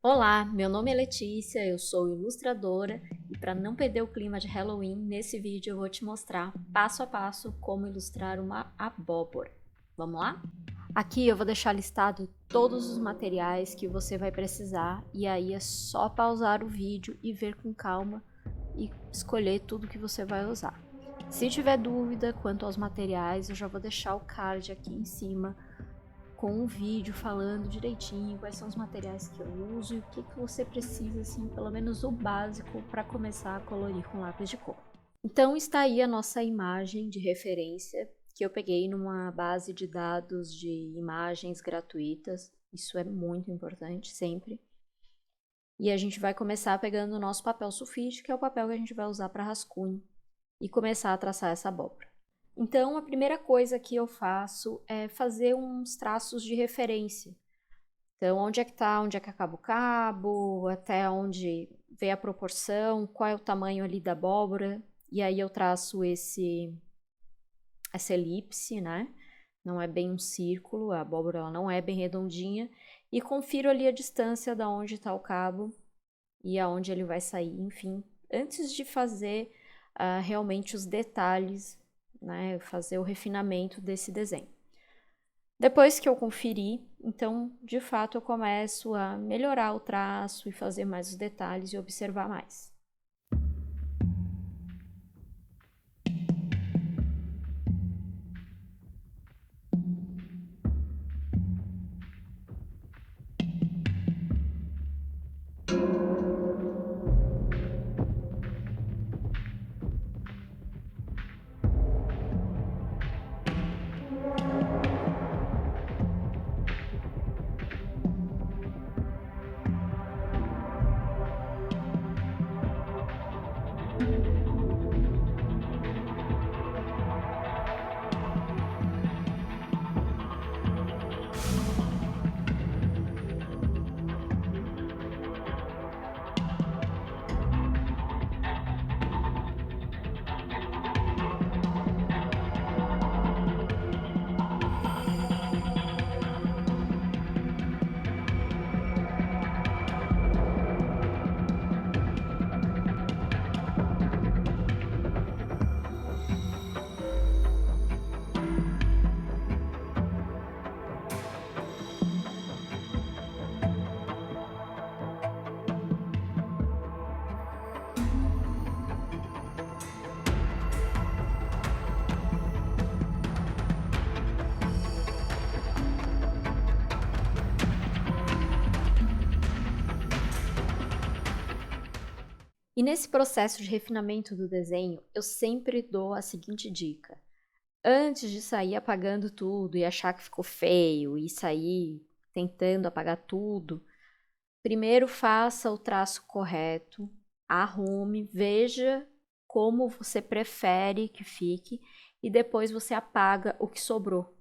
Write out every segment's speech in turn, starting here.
Olá, meu nome é Letícia, eu sou ilustradora e para não perder o clima de Halloween, nesse vídeo eu vou te mostrar passo a passo como ilustrar uma abóbora. Vamos lá? Aqui eu vou deixar listado todos os materiais que você vai precisar e aí é só pausar o vídeo e ver com calma e escolher tudo que você vai usar. Se tiver dúvida quanto aos materiais, eu já vou deixar o card aqui em cima com um vídeo falando direitinho quais são os materiais que eu uso e o que você precisa, assim, pelo menos o básico para começar a colorir com lápis de cor. Então está aí a nossa imagem de referência que eu peguei numa base de dados de imagens gratuitas. Isso é muito importante sempre. E a gente vai começar pegando o nosso papel sulfite, que é o papel que a gente vai usar para rascunho, e começar a traçar essa abóbora. Então, a primeira coisa que eu faço é fazer uns traços de referência. Então, onde é que tá, onde é que acaba o cabo, até onde vem a proporção, qual é o tamanho ali da abóbora. E aí eu traço essa elipse, né? Não é bem um círculo, a abóbora ela não é bem redondinha. E confiro ali a distância da onde está o cabo e aonde ele vai sair, enfim. Antes de fazer realmente os detalhes, né, fazer o refinamento desse desenho. Depois que eu conferi, então, de fato, eu começo a melhorar o traço e fazer mais os detalhes e observar mais. E nesse processo de refinamento do desenho, eu sempre dou a seguinte dica. Antes de sair apagando tudo e achar que ficou feio e sair tentando apagar tudo, primeiro faça o traço correto, arrume, veja como você prefere que fique e depois você apaga o que sobrou.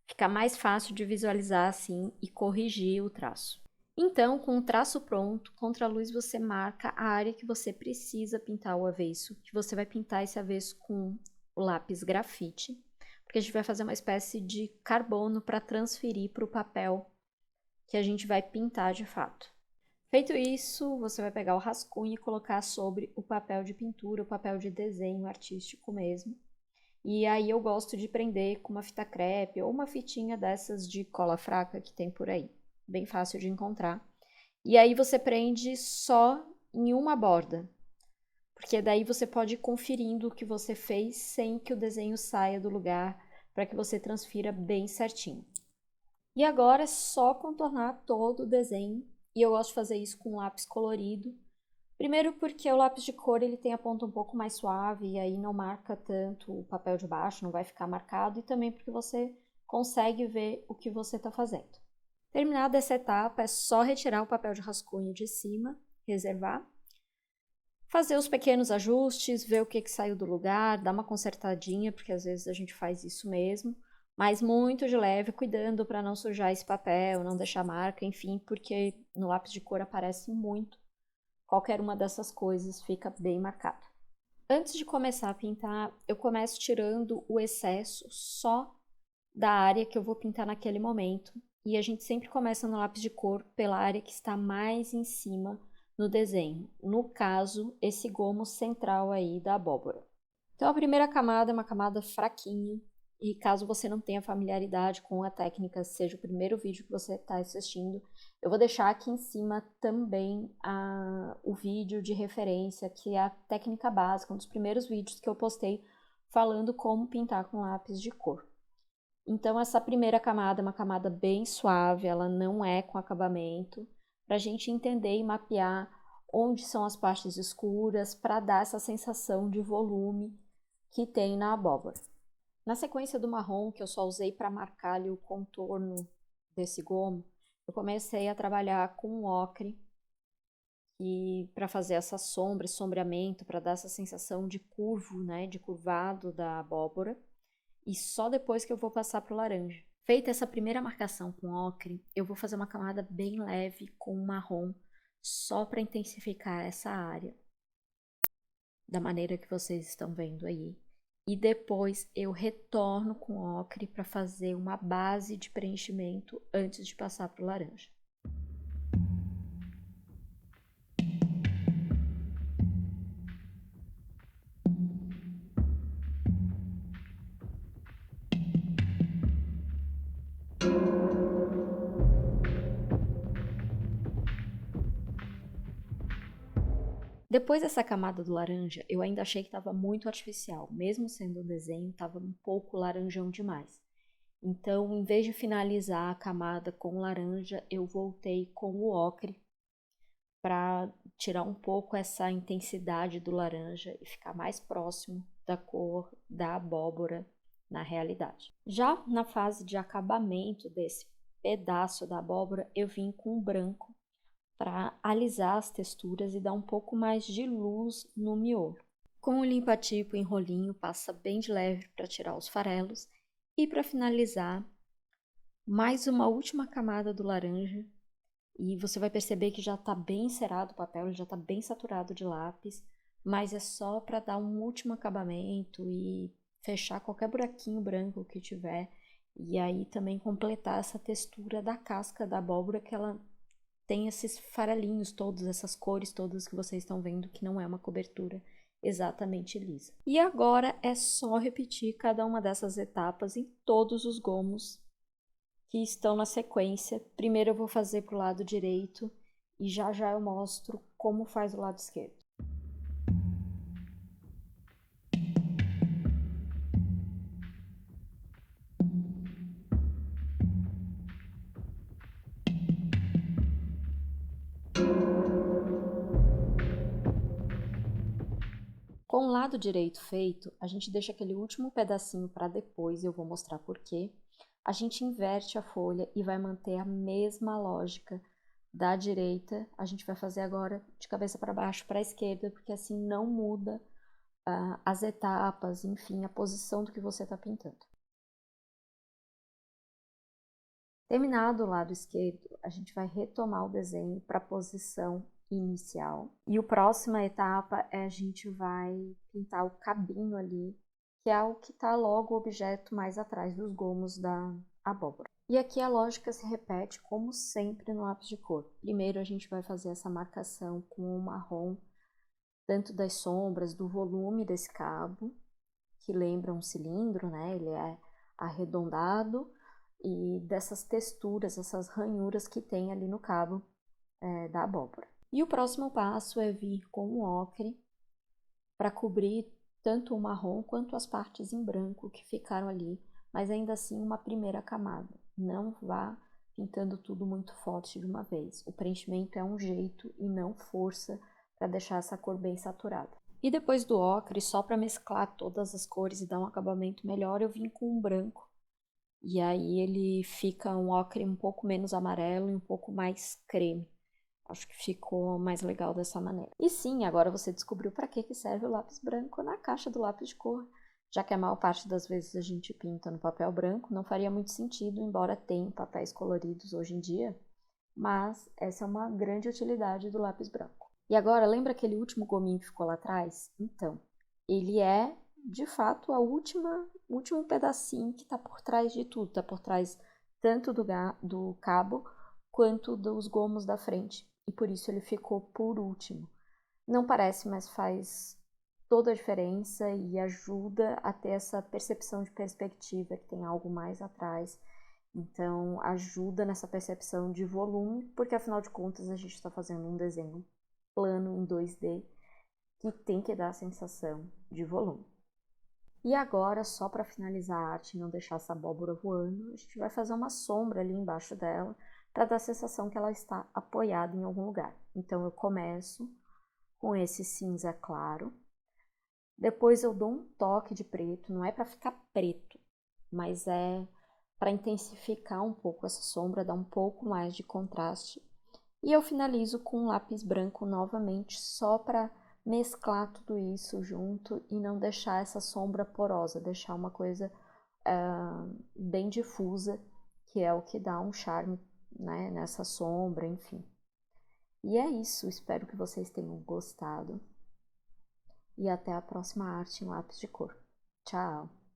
Fica mais fácil de visualizar assim e corrigir o traço. Então, com o traço pronto, contra a luz você marca a área que você precisa pintar o avesso, que você vai pintar esse avesso com o lápis grafite, porque a gente vai fazer uma espécie de carbono para transferir para o papel que a gente vai pintar de fato. Feito isso, você vai pegar o rascunho e colocar sobre o papel de pintura, o papel de desenho artístico mesmo. E aí eu gosto de prender com uma fita crepe ou uma fitinha dessas de cola fraca que tem por aí. Bem fácil de encontrar. E aí você prende só em uma borda, porque daí você pode ir conferindo o que você fez sem que o desenho saia do lugar, para que você transfira bem certinho. E agora é só contornar todo o desenho, e eu gosto de fazer isso com lápis colorido. Primeiro porque o lápis de cor ele tem a ponta um pouco mais suave e aí não marca tanto o papel de baixo, não vai ficar marcado, e também porque você consegue ver o que você está fazendo. Terminada essa etapa, é só retirar o papel de rascunho de cima, reservar, fazer os pequenos ajustes, ver o que saiu do lugar, dar uma consertadinha, porque às vezes a gente faz isso mesmo, mas muito de leve, cuidando para não sujar esse papel, não deixar marca, enfim, porque no lápis de cor aparece muito. Qualquer uma dessas coisas fica bem marcado. Antes de começar a pintar, eu começo tirando o excesso só da área que eu vou pintar naquele momento, E a gente sempre começa no lápis de cor pela área que está mais em cima no desenho. No caso, esse gomo central aí da abóbora. Então, a primeira camada é uma camada fraquinha. E caso você não tenha familiaridade com a técnica, seja o primeiro vídeo que você está assistindo, eu vou deixar aqui em cima também o vídeo de referência, que é a técnica básica, um dos primeiros vídeos que eu postei falando como pintar com lápis de cor. Então, essa primeira camada é uma camada bem suave, ela não é com acabamento, para a gente entender e mapear onde são as partes escuras, para dar essa sensação de volume que tem na abóbora. Na sequência do marrom, que eu só usei para marcar ali o contorno desse gomo, eu comecei a trabalhar com ocre e para fazer essa sombra, esse sombreamento, para dar essa sensação de curvo, né, de curvado da abóbora. E só depois que eu vou passar para o laranja. Feita essa primeira marcação com ocre, eu vou fazer uma camada bem leve com marrom, só para intensificar essa área, da maneira que vocês estão vendo aí. E depois eu retorno com ocre para fazer uma base de preenchimento antes de passar para o laranja. Depois dessa camada do laranja, eu ainda achei que estava muito artificial. Mesmo sendo um desenho, estava um pouco laranjão demais. Então, em vez de finalizar a camada com laranja, eu voltei com o ocre para tirar um pouco essa intensidade do laranja e ficar mais próximo da cor da abóbora na realidade. Já na fase de acabamento desse pedaço da abóbora, eu vim com o branco para alisar as texturas e dar um pouco mais de luz no miolo. Com o limpa-tipo em rolinho, passa bem de leve para tirar os farelos. E para finalizar, mais uma última camada do laranja. E você vai perceber que já está bem encerado o papel, ele já está bem saturado de lápis. Mas é só para dar um último acabamento e fechar qualquer buraquinho branco que tiver. E aí também completar essa textura da casca da abóbora, que ela tem esses farelinhos todos, essas cores todas que vocês estão vendo, que não é uma cobertura exatamente lisa. E agora é só repetir cada uma dessas etapas em todos os gomos que estão na sequência. Primeiro eu vou fazer para o lado direito e já já eu mostro como faz o lado esquerdo. Com o lado direito feito, a gente deixa aquele último pedacinho para depois, eu vou mostrar por quê. A gente inverte a folha e vai manter a mesma lógica da direita. A gente vai fazer agora de cabeça para baixo para a esquerda, porque assim não muda as etapas, enfim, a posição do que você está pintando. Terminado o lado esquerdo, a gente vai retomar o desenho para a posição inicial. E a próxima etapa é a gente vai pintar o cabinho ali, que é o que está logo o objeto mais atrás dos gomos da abóbora. E aqui a lógica se repete, como sempre, no lápis de cor. Primeiro a gente vai fazer essa marcação com o marrom, tanto das sombras, do volume desse cabo, que lembra um cilindro, né? Ele é arredondado, e dessas texturas, essas ranhuras que tem ali no cabo da abóbora. E o próximo passo é vir com o ocre para cobrir tanto o marrom quanto as partes em branco que ficaram ali, mas ainda assim uma primeira camada. Não vá pintando tudo muito forte de uma vez. O preenchimento é um jeito e não força para deixar essa cor bem saturada. E depois do ocre, só para mesclar todas as cores e dar um acabamento melhor, eu vim com um branco. E aí ele fica um ocre um pouco menos amarelo e um pouco mais creme. Acho que ficou mais legal dessa maneira. E sim, agora você descobriu para que serve o lápis branco na caixa do lápis de cor. Já que a maior parte das vezes a gente pinta no papel branco, não faria muito sentido, embora tenha papéis coloridos hoje em dia. Mas essa é uma grande utilidade do lápis branco. E agora, lembra aquele último gominho que ficou lá atrás? Então, ele é de fato o último pedacinho que está por trás de tudo, está por trás tanto do cabo quanto dos gomos da frente, e por isso ele ficou por último. Não parece, mas faz toda a diferença e ajuda a ter essa percepção de perspectiva, que tem algo mais atrás. Então, ajuda nessa percepção de volume, porque afinal de contas a gente está fazendo um desenho plano em 2D que tem que dar a sensação de volume. E agora, só para finalizar a arte e não deixar essa abóbora voando, a gente vai fazer uma sombra ali embaixo dela para dar a sensação que ela está apoiada em algum lugar. Então eu começo com esse cinza claro, depois eu dou um toque de preto, não é para ficar preto, mas é para intensificar um pouco essa sombra, dar um pouco mais de contraste. E eu finalizo com um lápis branco novamente, só para mesclar tudo isso junto e não deixar essa sombra porosa, deixar uma coisa bem difusa, que é o que dá um charme, né, nessa sombra, enfim. E é isso, espero que vocês tenham gostado. E até a próxima arte em lápis de cor. Tchau!